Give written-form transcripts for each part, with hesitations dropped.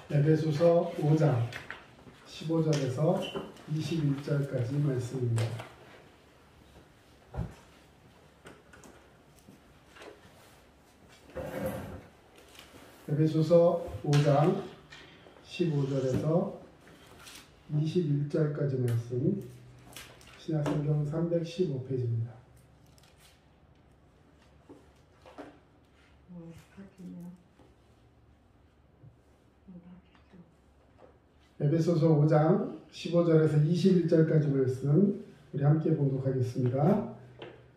에베소서 5장 15절에서 21절까지 말씀입니다. 에베소서 5장 15절에서 21절까지 말씀, 신약성경 315페이지입니다. 에베소서 5장 15절에서 21절까지 말씀 우리 함께 봉독하겠습니다.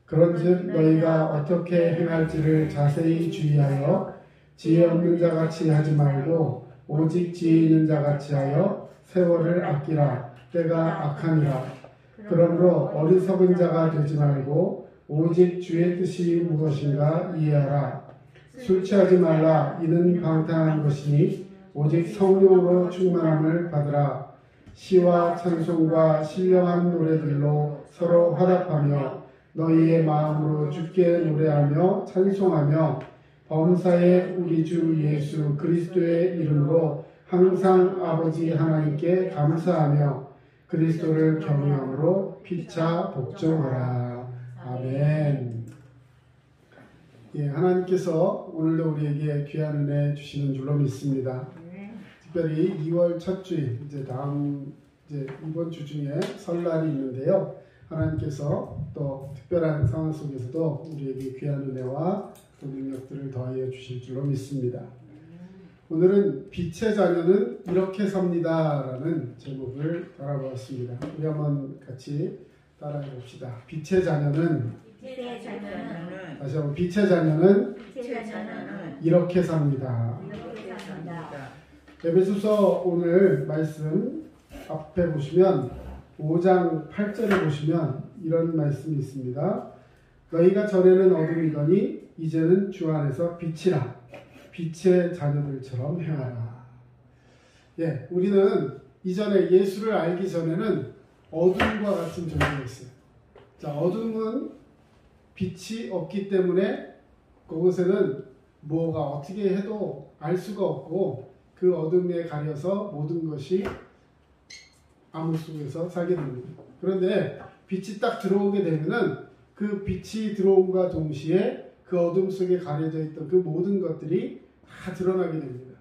그런즉 너희가 어떻게 행할지를 자세히 주의하여 지혜 없는 자같이 하지 말고 오직 지혜 있는 자같이 하여 세월을 아끼라. 때가 악하니라. 그러므로 어리석은 자가 되지 말고 오직 주의 뜻이 무엇인가 이해하라. 술 취하지 말라. 이는 방탕한 것이니 오직 성령으로 충만함을 받으라. 시와 찬송과 신령한 노래들로 서로 화답하며 너희의 마음으로 주께 노래하며 찬송하며 범사의 우리 주 예수 그리스도의 이름으로 항상 아버지 하나님께 감사하며 그리스도를 경외함으로 피차 복종하라. 아멘. 예, 하나님께서 오늘도 우리에게 귀한 은혜 주시는 줄로 믿습니다. 특별히 2월 첫 주일, 이번 주 중에 설날이 있는데요. 하나님께서 또 특별한 상황 속에서도 우리에게 귀한 은혜와 또 능력들을 더하여 주실 줄로 믿습니다. 오늘은 빛의 자녀는 이렇게 삽니다 라는 제목을 달아보았습니다. 우리 한번 같이 따라해 봅시다. 빛의 자녀는 다시 한번 빛의 자녀는 이렇게 삽니다. 에베소서 오늘 말씀 앞에 보시면 5장 8절에 보시면 이런 말씀이 있습니다. 너희가 전에는 어둠이더니 이제는 주 안에서 빛이라. 빛의 자녀들처럼 행하라. 예, 우리는 이전에 예수를 알기 전에는 어둠과 같은 존재였어요. 자, 어둠은 빛이 없기 때문에 그곳에는 뭐가 어떻게 해도 알 수가 없고 그 어둠에 가려서 모든 것이 암흑 속에서 살게 됩니다. 그런데 빛이 딱 들어오게 되면은 그 빛이 들어옴과 동시에 그 어둠 속에 가려져 있던 그 모든 것들이 다 드러나게 됩니다.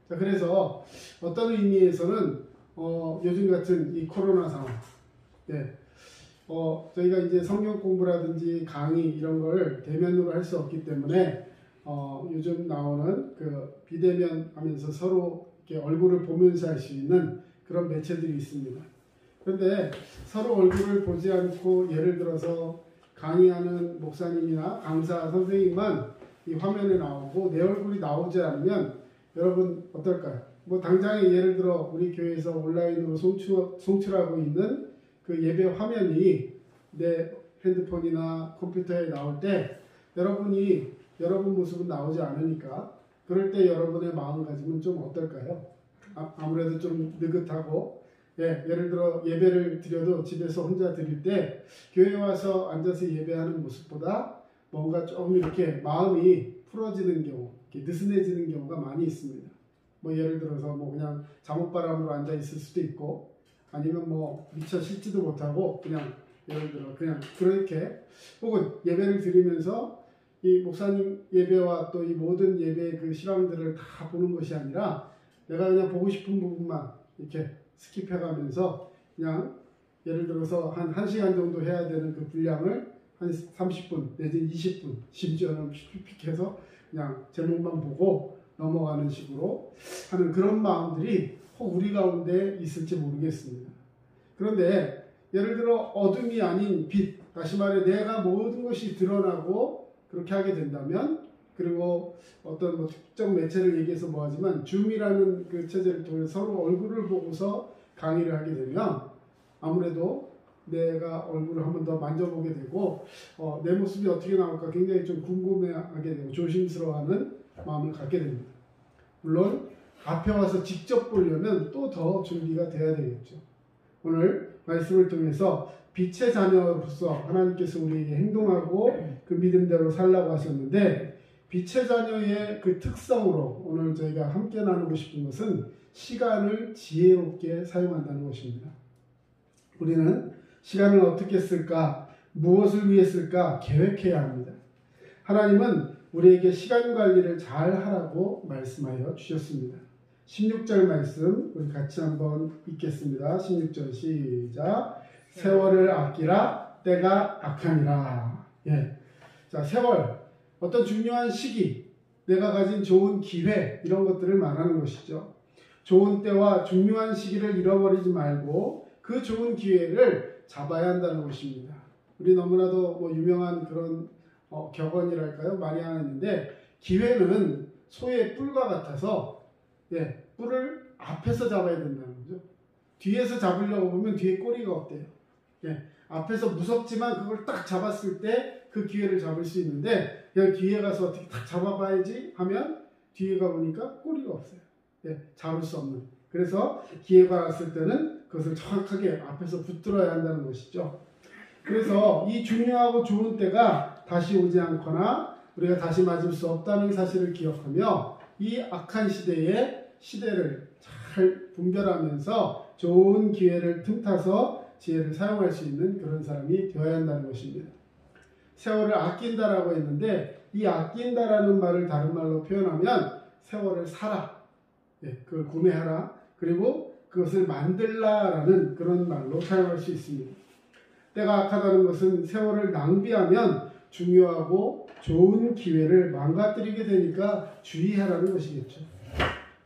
자, 그래서 어떤 의미에서는 요즘 같은 이 코로나 상황, 저희가 이제 성경 공부라든지 강의 이런 걸 대면으로 할 수 없기 때문에 요즘 나오는 그 비대면 하면서 서로 이렇게 얼굴을 보면서 할 수 있는 그런 매체들이 있습니다. 그런데 서로 얼굴을 보지 않고 예를 들어서 강의하는 목사님이나 강사 선생님만 이 화면에 나오고 내 얼굴이 나오지 않으면 여러분 어떨까요? 뭐 당장에 예를 들어 우리 교회에서 온라인으로 송출하고 있는 그 예배 화면이 내 핸드폰이나 컴퓨터에 나올 때 여러분 모습은 나오지 않으니까 그럴 때 여러분의 마음가짐은 좀 어떨까요? 아무래도 좀 느긋하고 예를 들어 예배를 드려도 집에서 혼자 드릴 때 교회에 와서 앉아서 예배하는 모습보다 뭔가 좀 이렇게 마음이 풀어지는 경우, 이렇게 느슨해지는 경우가 많이 있습니다. 뭐 예를 들어서 뭐 그냥 잠옷바람으로 앉아 있을 수도 있고 아니면 뭐 미처 씻지도 못하고 그냥 예를 들어 그냥 그렇게 혹은 예배를 드리면서 이 목사님 예배와 또 이 모든 예배의 그 실황들을 다 보는 것이 아니라 내가 그냥 보고 싶은 부분만 이렇게 스킵해가면서 그냥 예를 들어서 한 1시간 정도 해야 되는 그 분량을 한 30분 내지 20분 심지어는 픽픽해서 그냥 제목만 보고 넘어가는 식으로 하는 그런 마음들이 혹 우리 가운데 있을지 모르겠습니다. 그런데 예를 들어 어둠이 아닌 빛, 다시 말해 내가 모든 것이 드러나고 그렇게 하게 된다면 그리고 어떤 뭐 특정 매체를 얘기해서 뭐하지만 줌이라는 그 체제를 통해 서로 얼굴을 보고서 강의를 하게 되면 아무래도 내가 얼굴을 한 번 더 만져보게 되고 내 모습이 어떻게 나올까 굉장히 좀 궁금해하게 되고 조심스러워하는 마음을 갖게 됩니다. 물론 앞에 와서 직접 보려면 또 더 준비가 돼야 되겠죠. 오늘 말씀을 통해서 빛의 자녀로서 하나님께서 우리에게 행동하고 그 믿음대로 살라고 하셨는데 빛의 자녀의 그 특성으로 오늘 저희가 함께 나누고 싶은 것은 시간을 지혜롭게 사용한다는 것입니다. 우리는 시간을 어떻게 쓸까, 무엇을 위해 쓸까 계획해야 합니다. 하나님은 우리에게 시간 관리를 잘 하라고 말씀하여 주셨습니다. 16절 말씀 우리 같이 한번 읽겠습니다. 16절 시작. 세월을 아끼라 때가 악하니라. 자, 세월 어떤 중요한 시기, 내가 가진 좋은 기회 이런 것들을 말하는 것이죠. 좋은 때와 중요한 시기를 잃어버리지 말고 그 좋은 기회를 잡아야 한다는 것입니다. 우리 너무나도 뭐 유명한 그런 격언이랄까요? 말이 하나 있는데 기회는 소의 뿔과 같아서 뿔을 앞에서 잡아야 된다는 거죠. 뒤에서 잡으려고 보면 뒤에 꼬리가 없대요. 앞에서 무섭지만 그걸 딱 잡았을 때 그 기회를 잡을 수 있는데 그냥 뒤에 가서 어떻게 딱 잡아봐야지 하면 뒤에 가보니까 꼬리가 없어요. 잡을 수 없는. 그래서 기회가 왔을 때는 그것을 정확하게 앞에서 붙들어야 한다는 것이죠. 그래서 이 중요하고 좋은 때가 다시 오지 않거나 우리가 다시 맞을 수 없다는 사실을 기억하며 이 악한 시대를 잘 분별하면서 좋은 기회를 틈타서 지혜를 사용할 수 있는 그런 사람이 되어야 한다는 것입니다. 세월을 아낀다라고 했는데 이 아낀다라는 말을 다른 말로 표현하면 세월을 사라, 그걸 구매하라, 그리고 그것을 만들라라는 그런 말로 사용할 수 있습니다. 때가 악하다는 것은 세월을 낭비하면 중요하고 좋은 기회를 망가뜨리게 되니까 주의하라는 것이겠죠.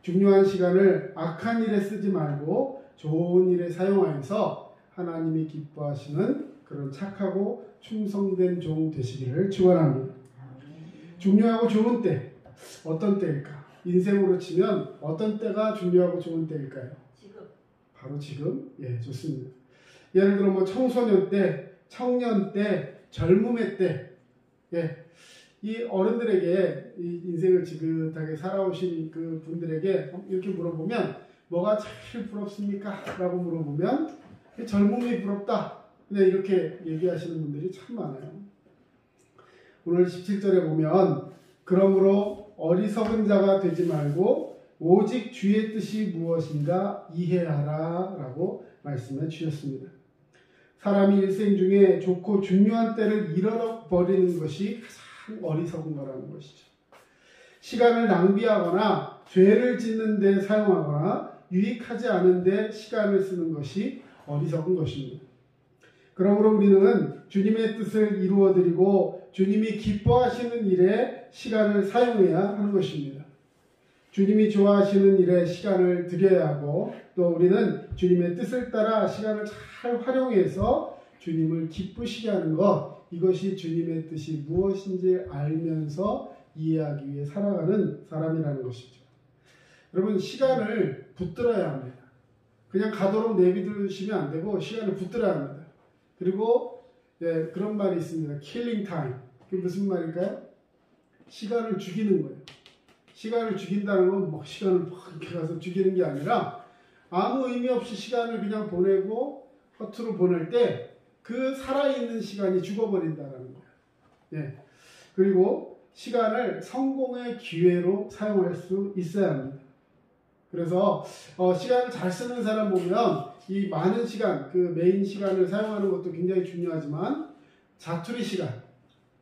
중요한 시간을 악한 일에 쓰지 말고 좋은 일에 사용하여서 하나님이 기뻐하시는 그런 착하고 충성된 종 되시기를 축원합니다. 중요하고 좋은 때, 어떤 때일까? 인생으로 치면 어떤 때가 중요하고 좋은 때일까요? 지금. 바로 지금? 좋습니다. 예를 들어 뭐 청소년 때, 청년 때, 젊음의 때, 이 어른들에게 이 인생을 지긋하게 살아오신 그 분들에게 이렇게 물어보면 뭐가 제일 부럽습니까? 라고 물어보면 젊음이 부럽다. 그냥 이렇게 얘기하시는 분들이 참 많아요. 오늘 17절에 보면 그러므로 어리석은 자가 되지 말고 오직 주의 뜻이 무엇인가 이해하라 라고 말씀해 주셨습니다. 사람이 일생 중에 좋고 중요한 때를 잃어버리는 것이 가장 어리석은 거라는 것이죠. 시간을 낭비하거나 죄를 짓는 데 사용하거나 유익하지 않은 데 시간을 쓰는 것이 어리석은 것입니다. 그러므로 우리는 주님의 뜻을 이루어드리고 주님이 기뻐하시는 일에 시간을 사용해야 하는 것입니다. 주님이 좋아하시는 일에 시간을 드려야 하고 또 우리는 주님의 뜻을 따라 시간을 잘 활용해서 주님을 기쁘시게 하는 것, 이것이 주님의 뜻이 무엇인지 알면서 이해하기 위해 살아가는 사람이라는 것이죠. 여러분, 시간을 붙들어야 합니다. 그냥 가도록 내비두시면 안 되고 시간을 붙들어야 합니다. 그리고 그런 말이 있습니다. killing time. 그게 무슨 말일까요? 시간을 죽이는 거예요. 시간을 죽인다는 건 뭐 시간을 막 이렇게 가서 죽이는 게 아니라 아무 의미 없이 시간을 그냥 보내고 허투루 보낼 때 그 살아있는 시간이 죽어버린다는 거예요. 그리고 시간을 성공의 기회로 사용할 수 있어야 합니다. 그래서 시간을 잘 쓰는 사람 보면 이 많은 시간, 그 메인 시간을 사용하는 것도 굉장히 중요하지만 자투리 시간,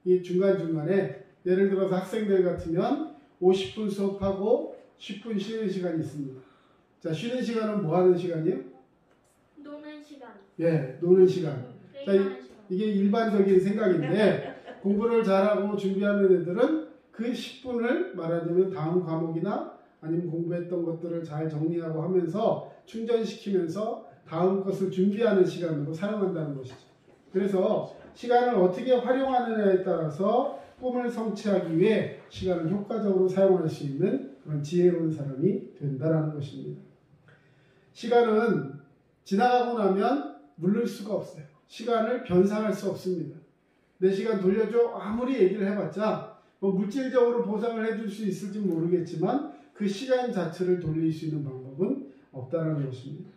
이 중간중간에 예를 들어서 학생들 같으면 50분 수업하고 10분 쉬는 시간이 있습니다. 자, 쉬는 시간은 뭐 하는 시간이에요? 노는 시간. 노는 시간. 자, 이게 일반적인 생각인데 공부를 잘하고 준비하는 애들은 그 10분을 말하자면 다음 과목이나 아니면 공부했던 것들을 잘 정리하고 하면서 충전시키면서 다음 것을 준비하는 시간으로 사용한다는 것이죠. 그래서 시간을 어떻게 활용하느냐에 따라서 꿈을 성취하기 위해 시간을 효과적으로 사용할 수 있는 그런 지혜로운 사람이 된다는 것입니다. 시간은 지나가고 나면 물릴 수가 없어요. 시간을 변상할 수 없습니다. 내 시간 돌려줘 아무리 얘기를 해봤자 뭐 물질적으로 보상을 해줄 수 있을지 모르겠지만 그 시간 자체를 돌릴 수 있는 방법은 없다는 것입니다.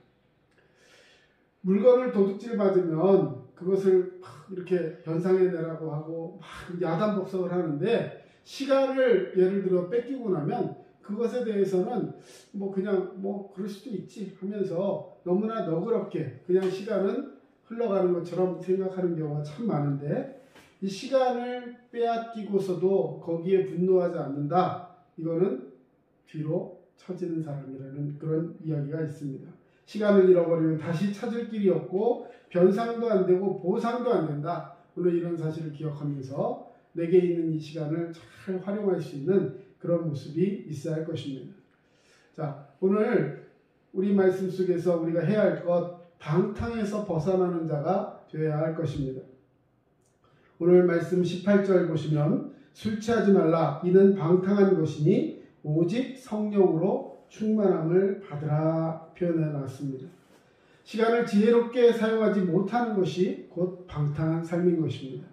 물건을 도둑질 받으면 그것을 막 이렇게 변상해내라고 하고 막 야단법석을 하는데 시간을 예를 들어 뺏기고 나면 그것에 대해서는 뭐 그냥 뭐 그럴 수도 있지 하면서 너무나 너그럽게 그냥 시간은 흘러가는 것처럼 생각하는 경우가 참 많은데 이 시간을 빼앗기고서도 거기에 분노하지 않는다. 이거는 뒤로 처지는 사람이라는 그런 이야기가 있습니다. 시간을 잃어버리면 다시 찾을 길이 없고 변상도 안 되고 보상도 안 된다. 물론 이런 사실을 기억하면서 내게 있는 이 시간을 잘 활용할 수 있는 그런 모습이 있어야 할 것입니다. 자, 오늘 우리 말씀 속에서 우리가 해야 할 것, 방탕에서 벗어나는 자가 되어야 할 것입니다. 오늘 말씀 18절 보시면 술 취하지 말라 이는 방탕한 것이니 오직 성령으로 충만함을 받으라 표현해 놨습니다. 시간을 지혜롭게 사용하지 못하는 것이 곧 방탕한 삶인 것입니다.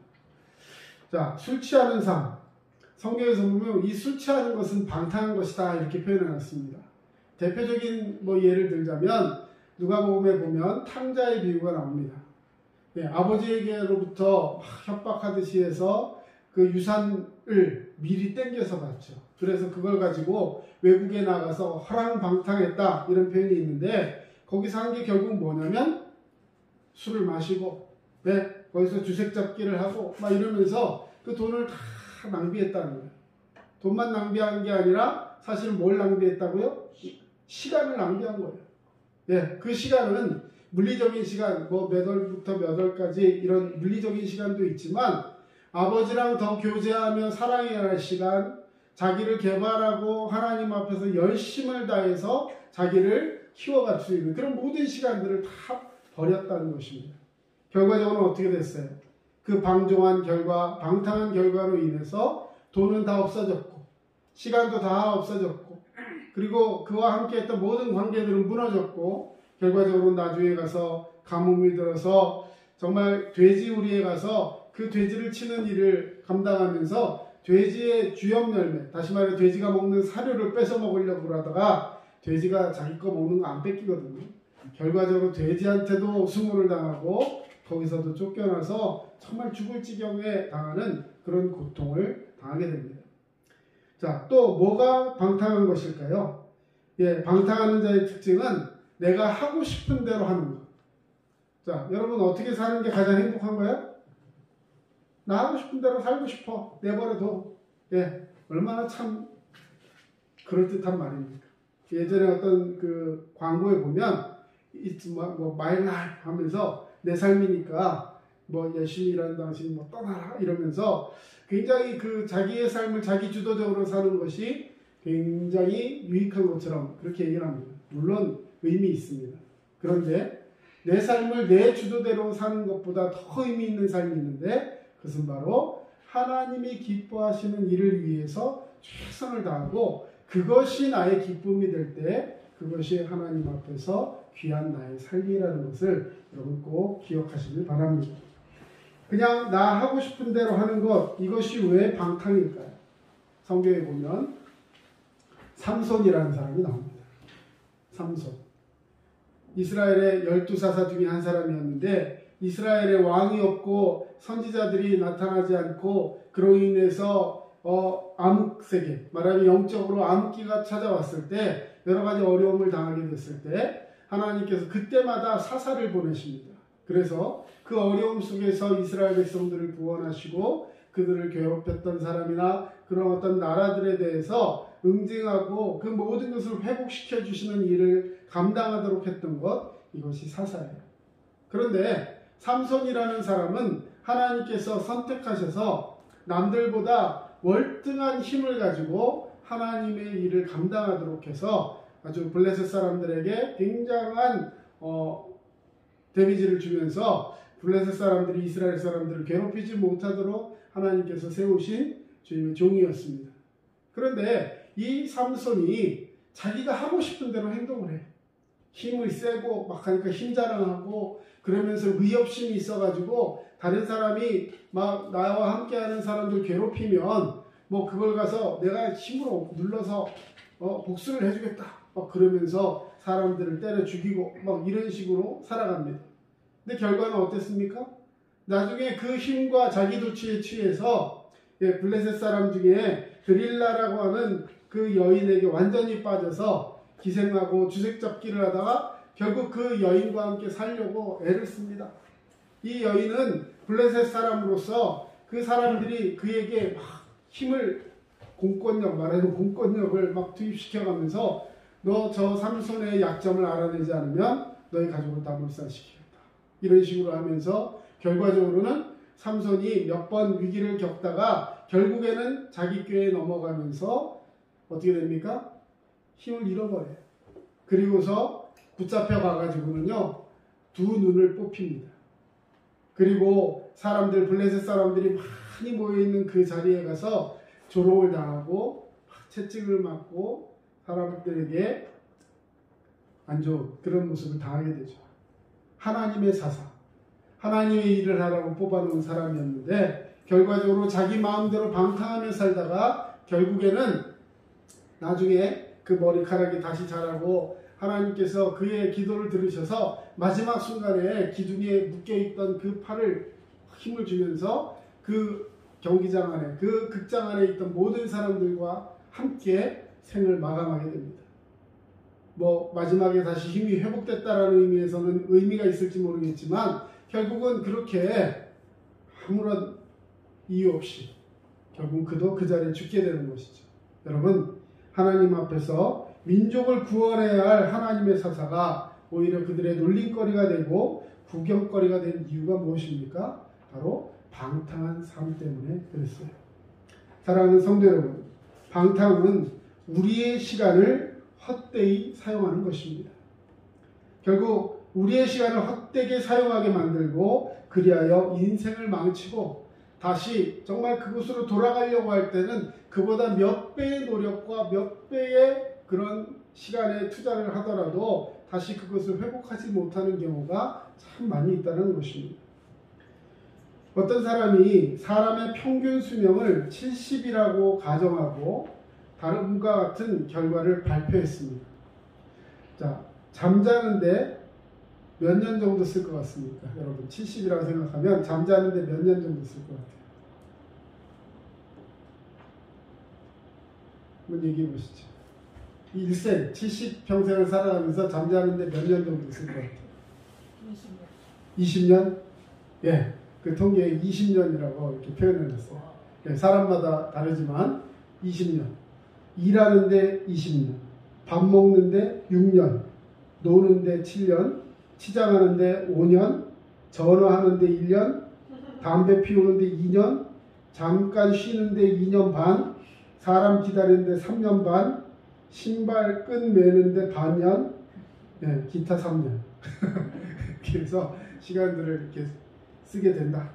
자, 술 취하는 삶. 성경에서 보면 이 술 취하는 것은 방탕한 것이다 이렇게 표현해 놨습니다. 대표적인 예를 들자면 누가복음에 보면 탕자의 비유가 나옵니다. 아버지에게로부터 협박하듯이 해서 그 유산을 미리 땡겨서 받죠. 그래서 그걸 가지고 외국에 나가서 허랑방탕했다 이런 표현이 있는데 거기서 한 게 결국 뭐냐면 술을 마시고 거기서 주색 잡기를 하고 막 이러면서 그 돈을 다 낭비했다는 거예요. 돈만 낭비한 게 아니라 사실은 뭘 낭비했다고요? 시간을 낭비한 거예요. 그 시간은 물리적인 시간, 몇 월부터 몇 월까지 이런 물리적인 시간도 있지만 아버지랑 더 교제하며 사랑해야 할 시간, 자기를 개발하고 하나님 앞에서 열심을 다해서 자기를 키워갈 수 있는 그런 모든 시간들을 다 버렸다는 것입니다. 결과적으로 어떻게 됐어요? 그 방종한 결과, 방탕한 결과로 인해서 돈은 다 없어졌고 시간도 다 없어졌고 그리고 그와 함께 했던 모든 관계들은 무너졌고 결과적으로 나중에 가서 가뭄이 들어서 정말 돼지우리에 가서 그 돼지를 치는 일을 감당하면서 돼지의 주염 열매, 다시 말해 돼지가 먹는 사료를 뺏어 먹으려고 그러다가 돼지가 자기 거 먹는 거 안 뺏기거든요. 결과적으로 돼지한테도 수모를 당하고 거기서도 쫓겨나서 정말 죽을 지경에 당하는 그런 고통을 당하게 됩니다. 자, 또 뭐가 방탕한 것일까요? 예, 방탕하는 자의 특징은 내가 하고 싶은 대로 하는 것. 자, 여러분 어떻게 사는 게 가장 행복한가요? 나 하고 싶은 대로 살고 싶어. 내버려둬. 예, 얼마나 참 그럴듯한 말입니까? 예전에 어떤 그 광고에 보면 It's my life 하면서 내 삶이니까 뭐 열심히 일하는 당신 뭐 떠나라 이러면서 굉장히 그 자기의 삶을 자기 주도적으로 사는 것이 굉장히 유익한 것처럼 그렇게 얘기를 합니다. 물론 의미 있습니다. 그런데 내 삶을 내 주도대로 사는 것보다 더 의미 있는 삶이 있는데 그것은 바로 하나님이 기뻐하시는 일을 위해서 최선을 다하고 그것이 나의 기쁨이 될 때 그것이 하나님 앞에서 귀한 나의 삶이라는 것을 여러분 꼭 기억하시길 바랍니다. 그냥 나 하고 싶은 대로 하는 것, 이것이 왜 방탕일까요? 성경에 보면 삼손이라는 사람이 나옵니다. 삼손. 이스라엘의 12사사 중에 한 사람이었는데 이스라엘에 왕이 없고 선지자들이 나타나지 않고 그로 인해서 암흑세계, 말하면 영적으로 암흑기가 찾아왔을 때 여러 가지 어려움을 당하게 됐을 때 하나님께서 그때마다 사사를 보내십니다. 그래서 그 어려움 속에서 이스라엘 백성들을 구원하시고 그들을 괴롭혔던 사람이나 그런 어떤 나라들에 대해서 응징하고 그 모든 것을 회복시켜 주시는 일을 감당하도록 했던 것, 이것이 사사예요. 그런데 삼손이라는 사람은 하나님께서 선택하셔서 남들보다 월등한 힘을 가지고 하나님의 일을 감당하도록 해서 아주 블레셋 사람들에게 굉장한 데미지를 주면서 블레셋 사람들이 이스라엘 사람들을 괴롭히지 못하도록 하나님께서 세우신 주님의 종이었습니다. 그런데 이 삼손이 자기가 하고 싶은 대로 행동을 해. 힘을 세고 막 하니까 힘자랑하고 그러면서 의협심이 있어가지고 다른 사람이 막 나와 함께하는 사람들 괴롭히면 뭐 그걸 가서 내가 힘으로 눌러서 복수를 해주겠다 막 그러면서 사람들을 때려 죽이고 막 이런 식으로 살아갑니다. 근데 결과는 어땠습니까? 나중에 그 힘과 자기도취에 취해서 블레셋 사람 중에 드릴라라고 하는 그 여인에게 완전히 빠져서 기생하고 주색잡기를 하다가 결국 그 여인과 함께 살려고 애를 씁니다. 이 여인은 블레셋 사람으로서 그 사람들이 그에게 막 힘을 공권력, 말하자면 공권력을 막 투입시켜가면서 너 저 삼손의 약점을 알아내지 않으면 너희 가족을 다 몰살시키겠다. 이런 식으로 하면서 결과적으로는 삼손이 몇 번 위기를 겪다가 결국에는 자기 꾀에 넘어가면서 어떻게 됩니까? 힘을 잃어버려요. 그리고서 붙잡혀 가가지고는요, 두 눈을 뽑힙니다. 그리고 사람들, 블레셋 사람들이 많이 모여있는 그 자리에 가서 조롱을 당하고 채찍을 맞고 사람들에게 안 좋은 그런 모습을 당하게 되죠. 하나님의 사사, 하나님의 일을 하라고 뽑아놓은 사람이었는데 결과적으로 자기 마음대로 방탕하며 살다가 결국에는 나중에 그 머리카락이 다시 자라고 하나님께서 그의 기도를 들으셔서 마지막 순간에 기둥에 묶여있던 그 팔을 힘을 주면서 그 경기장 안에, 그 극장 안에 있던 모든 사람들과 함께 생을 마감하게 됩니다. 뭐 마지막에 다시 힘이 회복됐다라는 의미에서는 의미가 있을지 모르겠지만 결국은 그렇게 아무런 이유 없이 결국 그도 그 자리에 죽게 되는 것이죠. 여러분, 하나님 앞에서 민족을 구원해야 할 하나님의 사사가 오히려 그들의 놀림거리가 되고 구경거리가 된 이유가 무엇입니까? 바로 방탕한 삶 때문에 그랬어요. 사랑하는 성도 여러분, 방탕은 우리의 시간을 헛되이 사용하는 것입니다. 결국 우리의 시간을 헛되게 사용하게 만들고 그리하여 인생을 망치고 다시 정말 그곳으로 돌아가려고 할 때는 그보다 몇 배의 노력과 몇 배의 그런 시간에 투자를 하더라도 다시 그것을 회복하지 못하는 경우가 참 많이 있다는 것입니다. 어떤 사람이 사람의 평균 수명을 70이라고 가정하고 다름과 같은 결과를 발표했습니다. 자, 잠자는데 몇 년 정도 쓸 것 같습니까? 여러분, 70이라고 생각하면 잠자는데 몇 년 정도 쓸 것 같아요? 한번 얘기해 보시죠. 이 일생 70평생을 살아가면서 잠자는데 몇 년 정도 있을 것 같아요? 20년? 예, 그 통계에 20년이라고 이렇게 표현을 했어요. 예, 사람마다 다르지만 20년. 일하는데 20년. 밥 먹는데 6년. 노는데 7년. 치장하는데 5년. 전화하는데 1년. 담배 피우는데 2년. 잠깐 쉬는데 2년 반. 사람 기다리는데 3년 반. 신발 끈 매는데 반년. 예, 기타 3년. 그래서 시간들을 이렇게 쓰게 된다.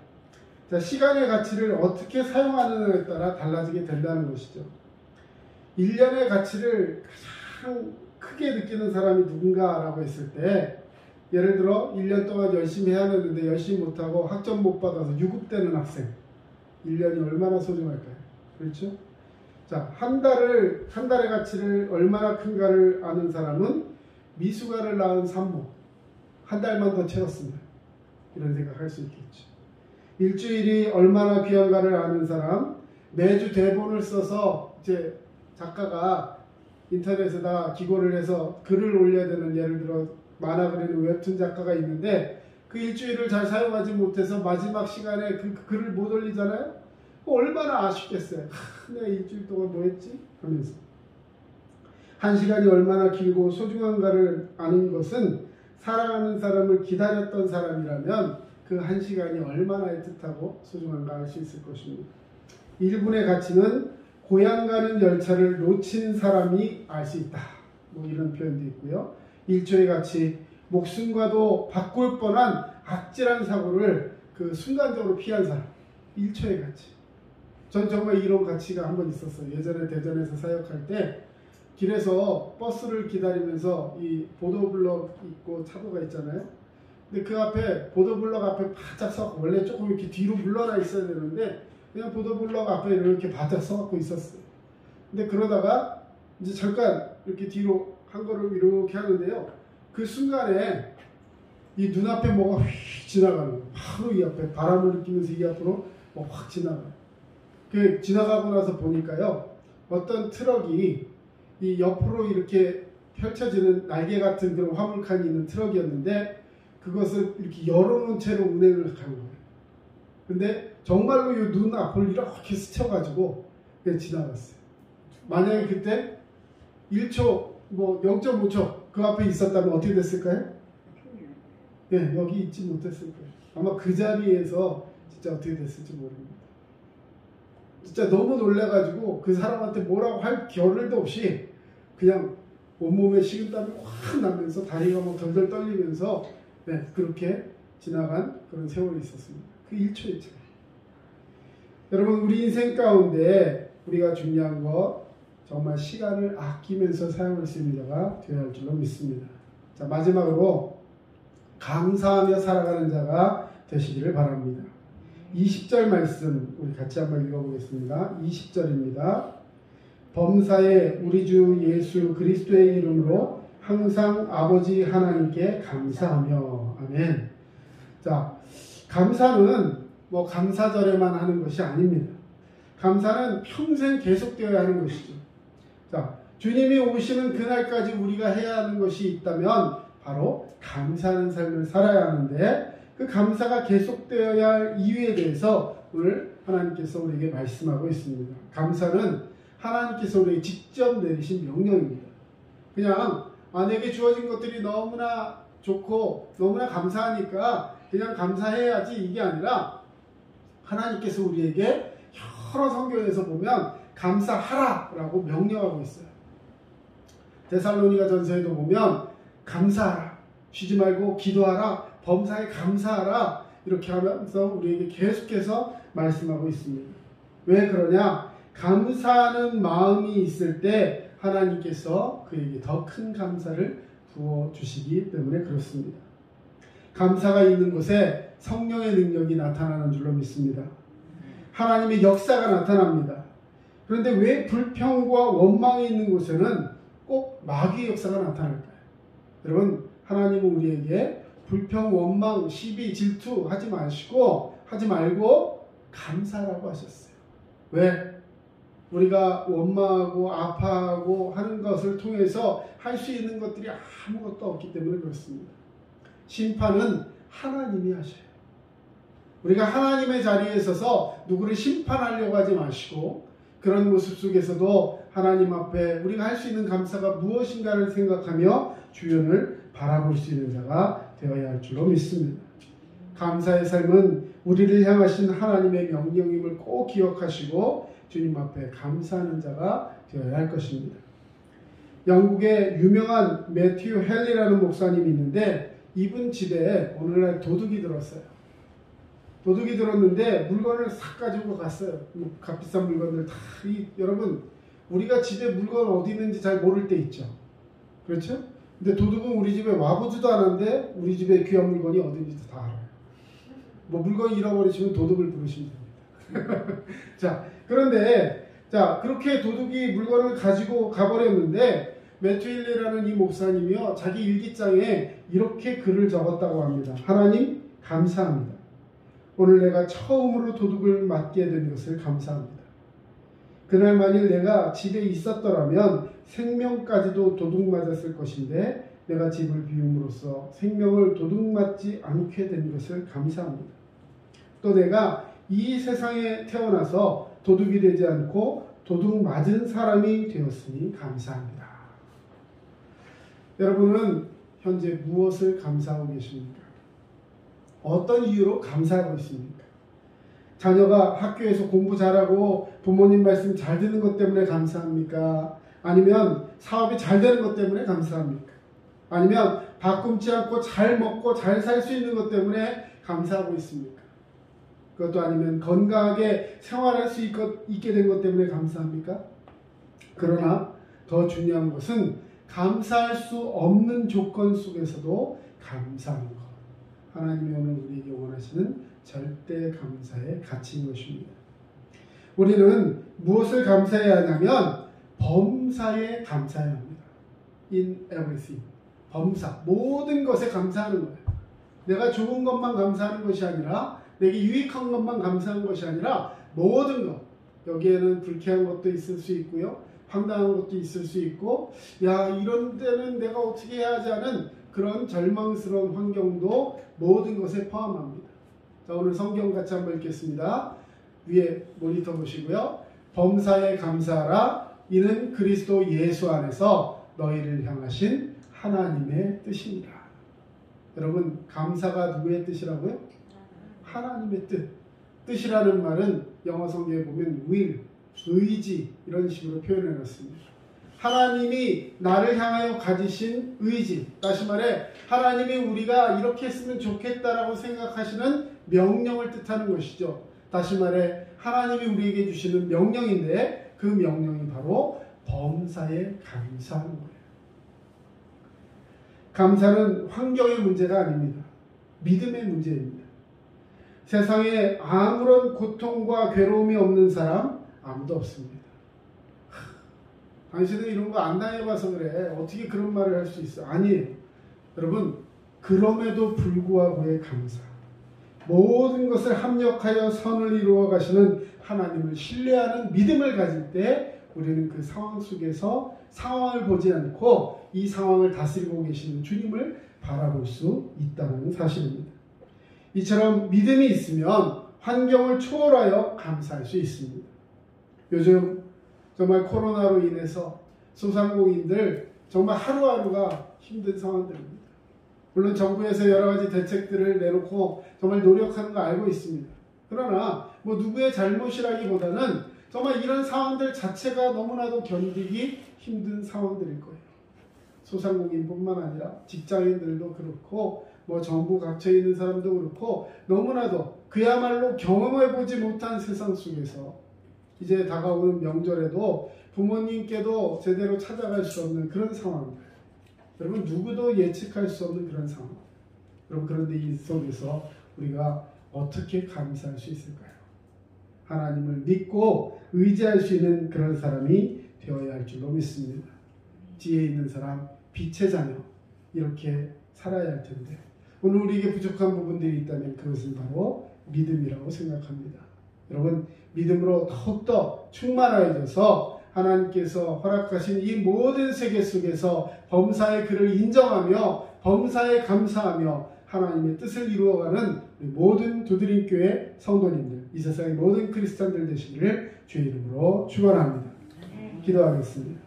자, 시간의 가치를 어떻게 사용하느냐에 따라 달라지게 된다는 것이죠. 1년의 가치를 가장 크게 느끼는 사람이 누군가라고 했을 때, 예를 들어 1년 동안 열심히 해야 하는데 열심히 못하고 학점 못 받아서 유급되는 학생, 1년이 얼마나 소중할까요? 그렇죠? 자, 한 달의 가치를 얼마나 큰가를 아는 사람은 미숙아를 낳은 산모, 한 달만 더 채웠으면, 이런 생각할 수 있겠죠. 일주일이 얼마나 귀한가를 아는 사람, 매주 대본을 써서 이제 작가가 인터넷에다 기고를 해서 글을 올려야 되는, 예를 들어 만화 그리는 웹툰 작가가 있는데 그 일주일을 잘 사용하지 못해서 마지막 시간에 그 글을 못 올리잖아요. 얼마나 아쉽겠어요. 내가 일주일 동안 뭐 했지? 하면서. 한 시간이 얼마나 길고 소중한가를 아는 것은 사랑하는 사람을 기다렸던 사람이라면 그 한 시간이 얼마나 애틋하고 소중한가 알 수 있을 것입니다. 1분의 가치는 고향 가는 열차를 놓친 사람이 알 수 있다. 뭐 이런 표현도 있고요. 1초의 가치, 목숨과도 바꿀 뻔한 아찔한 사고를 그 순간적으로 피한 사람. 1초의 가치. 전 정말 이런 가치가 한 번 있었어요. 예전에 대전에서 사역할 때 길에서 버스를 기다리면서 이 보도블럭 있고 차도가 있잖아요. 근데 그 앞에, 보도블럭 앞에 바짝 서갖고, 원래 조금 이렇게 뒤로 물러나 있어야 되는데 그냥 보도블럭 앞에 이렇게 바짝 서갖고 있었어요. 근데 그러다가 이제 잠깐 이렇게 뒤로 한 걸음 이렇게 하는데요, 그 순간에 이 눈앞에 뭐가 휙 지나가는 거예요. 바로 이 앞에 바람을 느끼면서 이 앞으로 뭐 확 지나가요. 그 지나가고 나서 보니까요, 어떤 트럭이 이 옆으로 이렇게 펼쳐지는 날개 같은 그런 화물칸이 있는 트럭이었는데 그것을 이렇게 열어놓은 채로 운행을 간 거예요. 근데 정말로 이 눈 앞을 이렇게 스쳐가지고 그냥 지나갔어요. 만약에 그때 1초, 뭐 0.5초 그 앞에 있었다면 어떻게 됐을까요? 네, 여기 있지 못했을 거예요. 아마 그 자리에서 진짜 어떻게 됐을지 모릅니다. 진짜 너무 놀래가지고 그 사람한테 뭐라고 할 겨를도 없이 그냥 온몸에 식은땀이 확 나면서 다리가 막 덜덜 떨리면서, 네, 그렇게 지나간 그런 세월이 있었습니다. 그 1초의 차이. 여러분, 우리 인생 가운데 우리가 중요한 것, 정말 시간을 아끼면서 사용할 수 있는 자가 되어야 할 줄로 믿습니다. 자, 마지막으로 감사하며 살아가는 자가 되시기를 바랍니다. 20절 말씀 우리 같이 한번 읽어보겠습니다. 20절입니다. 범사에 우리 주 예수 그리스도의 이름으로 항상 아버지 하나님께 감사하며. 아멘. 자, 감사는 뭐 감사절에만 하는 것이 아닙니다. 감사는 평생 계속되어야 하는 것이죠. 자, 주님이 오시는 그날까지 우리가 해야 하는 것이 있다면 바로 감사하는 삶을 살아야 하는데, 그 감사가 계속되어야 할 이유에 대해서 오늘 하나님께서 우리에게 말씀하고 있습니다. 감사는 하나님께서 우리에게 직접 내리신 명령입니다. 그냥 내게 주어진 것들이 너무나 좋고 너무나 감사하니까 그냥 감사해야지, 이게 아니라 하나님께서 우리에게 여러 성경에서 보면 감사하라라고 명령하고 있어요. 데살로니가 전서에도 보면 감사하라, 쉬지 말고 기도하라, 범사에 감사하라, 이렇게 하면서 우리에게 계속해서 말씀하고 있습니다. 왜 그러냐? 감사하는 마음이 있을 때 하나님께서 그에게 더 큰 감사를 부어주시기 때문에 그렇습니다. 감사가 있는 곳에 성령의 능력이 나타나는 줄로 믿습니다. 하나님의 역사가 나타납니다. 그런데 왜 불평과 원망이 있는 곳에는 꼭 마귀의 역사가 나타날까요? 여러분, 하나님은 우리에게 불평, 원망, 시비, 질투 하지 말고 감사라고 하셨어요. 왜? 우리가 원망하고 아파하고 하는 것을 통해서 할 수 있는 것들이 아무것도 없기 때문에 그렇습니다. 심판은 하나님이 하셔요. 우리가 하나님의 자리에 서서 누구를 심판하려고 하지 마시고 그런 모습 속에서도 하나님 앞에 우리가 할 수 있는 감사가 무엇인가를 생각하며 주연을 바라볼 수 있는 자가 되어야 할 줄로 믿습니다. 감사의 삶은 우리를 향하신 하나님의 명령임을 꼭 기억하시고 주님 앞에 감사하는 자가 되어야 할 것입니다. 영국의 유명한 매튜 헨리라는 목사님이 있는데 이분 집에 오늘날 도둑이 들었어요. 도둑이 들었는데 물건을 싹 가지고 갔어요. 값비싼 물건들 다. 여러분 우리가 집에 물건 어디 있는지 잘 모를 때 있죠. 그렇죠? 근데 도둑은 우리 집에 와보지도 않았는데 우리 집에 귀한 물건이 어디 있는지 다 알아요. 뭐 물건 잃어버리시면 도둑을 부르시면 됩니다. 자, 그런데 그렇게 도둑이 물건을 가지고 가버렸는데 매튜 헨리라는 이 목사님이요 자기 일기장에 이렇게 글을 적었다고 합니다. 하나님 감사합니다. 오늘 내가 처음으로 도둑을 맞게 된 것을 감사합니다. 그날 만일 내가 집에 있었더라면 생명까지도 도둑 맞았을 것인데 내가 집을 비움으로써 생명을 도둑 맞지 않게 된 것을 감사합니다. 또 내가 이 세상에 태어나서 도둑이 되지 않고 도둑 맞은 사람이 되었으니 감사합니다. 여러분은 현재 무엇을 감사하고 계십니까? 어떤 이유로 감사하고 있습니까? 자녀가 학교에서 공부 잘하고 부모님 말씀 잘 듣는 것 때문에 감사합니까? 아니면 사업이 잘 되는 것 때문에 감사합니까? 아니면 밥 굶지 않고 잘 먹고 잘 살 수 있는 것 때문에 감사하고 있습니까? 그것도 아니면 건강하게 생활할 수 있게 된 것 때문에 감사합니까? 그러나 더 중요한 것은 감사할 수 없는 조건 속에서도 감사하는 것. 하나님이 오늘 우리에게 원하시는 절대 감사의 가치인 것입니다. 우리는 무엇을 감사해야 하냐면 범사에 감사해야 합니다. In everything. 범사. 모든 것에 감사하는 거예요. 내가 좋은 것만 감사하는 것이 아니라 내게 유익한 것만 감사하는 것이 아니라 모든 것. 여기에는 불쾌한 것도 있을 수 있고요. 황당한 것도 있을 수 있고 이런 데는 내가 어떻게 해야 하지 않은 그런 절망스러운 환경도 모든 것에 포함합니다. 자, 오늘 성경 같이 한번 읽겠습니다. 위에 모니터 보시고요. 범사에 감사하라. 이는 그리스도 예수 안에서 너희를 향하신 하나님의 뜻입니다. 여러분 감사가 누구의 뜻이라고요? 하나님의 뜻. 뜻이라는 말은 영어 성경에 보면 will, 의지 이런 식으로 표현해 놨습니다. 하나님이 나를 향하여 가지신 의지, 다시 말해 하나님이 우리가 이렇게 했으면 좋겠다라고 생각하시는 명령을 뜻하는 것이죠. 다시 말해 하나님이 우리에게 주시는 명령인데 그 명령이 바로 범사에 감사하는 거예요. 감사는 환경의 문제가 아닙니다. 믿음의 문제입니다. 세상에 아무런 고통과 괴로움이 없는 사람 아무도 없습니다. 당신은 이런 거 안 당해봐서 그래. 어떻게 그런 말을 할 수 있어? 아니에요. 여러분 그럼에도 불구하고의 감사. 모든 것을 합력하여 선을 이루어 가시는 하나님을 신뢰하는 믿음을 가질 때 우리는 그 상황 속에서 상황을 보지 않고 이 상황을 다스리고 계시는 주님을 바라볼 수 있다는 사실입니다. 이처럼 믿음이 있으면 환경을 초월하여 감사할 수 있습니다. 요즘 정말 코로나로 인해서 소상공인들 정말 하루하루가 힘든 상황들입니다. 물론 정부에서 여러 가지 대책들을 내놓고 정말 노력하는 거 알고 있습니다. 그러나 뭐 누구의 잘못이라기보다는 정말 이런 상황들 자체가 너무나도 견디기 힘든 상황들일 거예요. 소상공인뿐만 아니라 직장인들도 그렇고 뭐 정부 각처에 있는 사람도 그렇고 너무나도 그야말로 경험해보지 못한 세상 속에서 이제 다가오는 명절에도 부모님께도 제대로 찾아갈 수 없는 그런 상황들. 여러분 누구도 예측할 수 없는 그런 상황. 여러분 그런데 이 속에서 우리가 어떻게 감사할 수 있을까요? 하나님을 믿고 의지할 수 있는 그런 사람이 되어야 할 줄로 믿습니다. 지혜 있는 사람, 빛의 자녀 이렇게 살아야 할 텐데 오늘 우리에게 부족한 부분들이 있다면 그것은 바로 믿음이라고 생각합니다. 여러분 믿음으로 더욱더 충만해져서 하나님께서 허락하신 이 모든 세계 속에서 범사의 그를 인정하며 범사에 감사하며 하나님의 뜻을 이루어가는 모든 두드림교회 성도님들, 이 세상의 모든 크리스찬들 되시기를 주의 이름으로 축원합니다. 기도하겠습니다.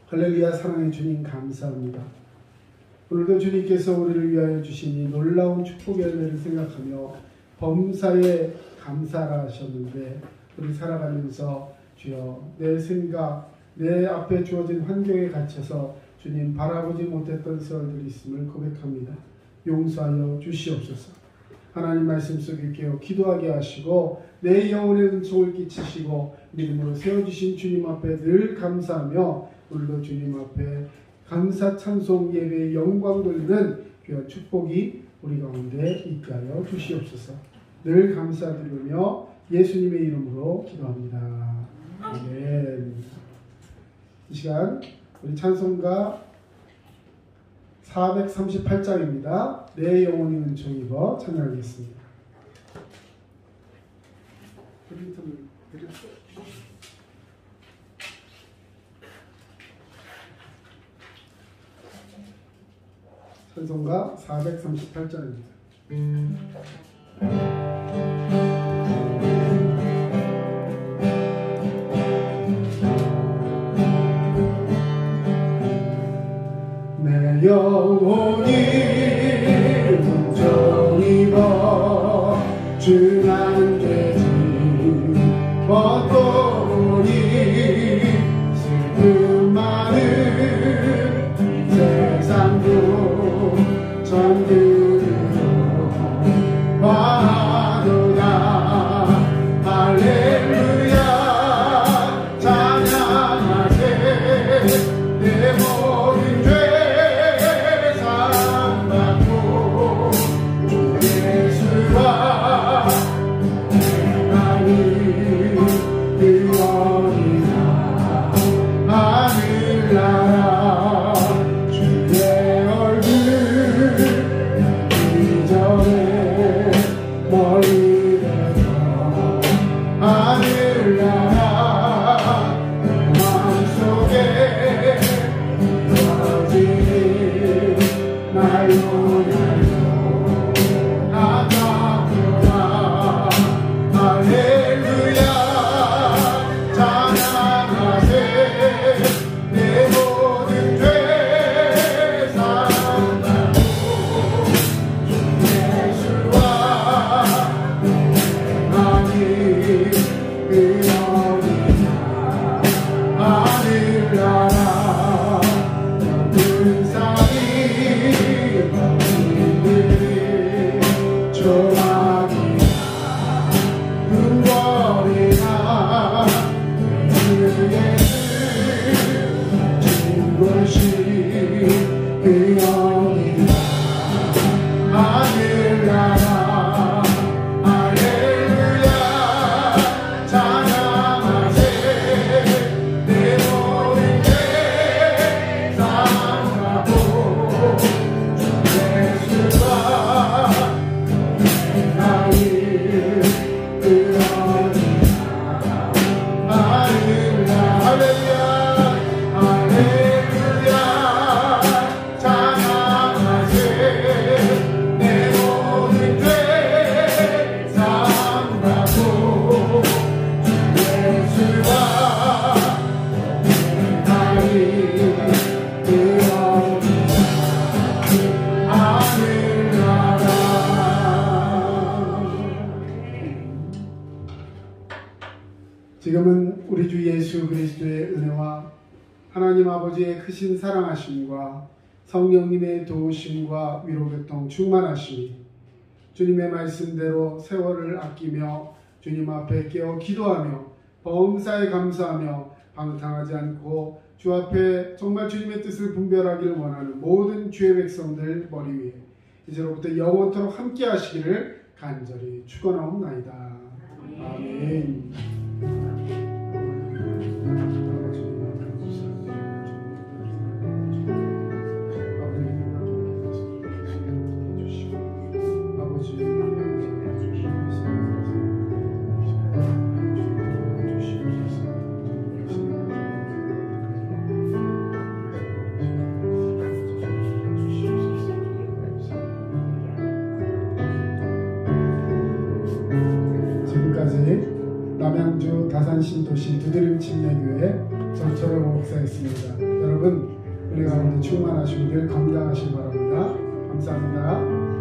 할렐루야. 사랑의 주님 감사합니다. 오늘도 주님께서 우리를 위하여 주신 이 놀라운 축복의 은혜를 생각하며 범사에 감사를 하셨는데 우리 살아가면서 주여 내 생각, 내 앞에 주어진 환경에 갇혀서 주님 바라보지 못했던 세월들이 있음을 고백합니다. 용서하여 주시옵소서. 하나님 말씀 속에 깨어 기도하게 하시고 내 영혼에 은총을 끼치시고 믿음으로 세워주신 주님 앞에 늘 감사하며 오늘도 주님 앞에 감사 찬송 예배의 영광 돌리는 귀한 축복이 우리 가운데 있게 하여 주시옵소서. 늘 감사드리며 예수님의 이름으로 기도합니다. 아멘. 이 시간 우리 찬송가 438장입니다. 내 영혼이 은총 입어 찬양하겠습니다. 찬송가 438장입니다. 내 영혼이 은총 입어 주님께 뻗도니 슬픔 많은 이 세상도 전들으로 와도다. 할렐루야 찬양하세. 내 모든 죄 사함받고 예수와 하나님 의원이나 하늘나라 주의 얼굴 이전에 멀리 내서 하늘나라 내 마음속에 이어지는 날로 하나구나. 할렐루야 찬양하세. 내 모든 죄 사함받고 예수와 하나님 의원이나 하늘나라 은사이 너희들이 조망이나 근거리나 예수 진것이 의원이나 하늘나라. 할렐루야 찬양하세. 내 모든 죄 사함받고 예수와 하나님 의원이나 하늘나라. 할렐루야 찬양하세. 내 모든 죄 사함받고 예수와 하나님 의원이나 하늘나라. 지금은 우리 주 예수 그리스도의 은혜와 하나님 아버지의 크신 사랑하심과 성령님의 도우심과 위로교통 충만하심이 주님의 말씀대로 세월을 아끼며 주님 앞에 깨어 기도하며 범사에 감사하며 방탕하지 않고 주 앞에 정말 주님의 뜻을 분별하기를 원하는 모든 주의 백성들 머리 위에 이제로부터 영원토록 함께 하시기를 간절히 축원하옵나이다. 아멘. 남양주 다산신도시 두드림 침례교회 전철의 목사였습니다. 여러분 은혜 가운데 충만하시길 건강하시기 바랍니다. 감사합니다.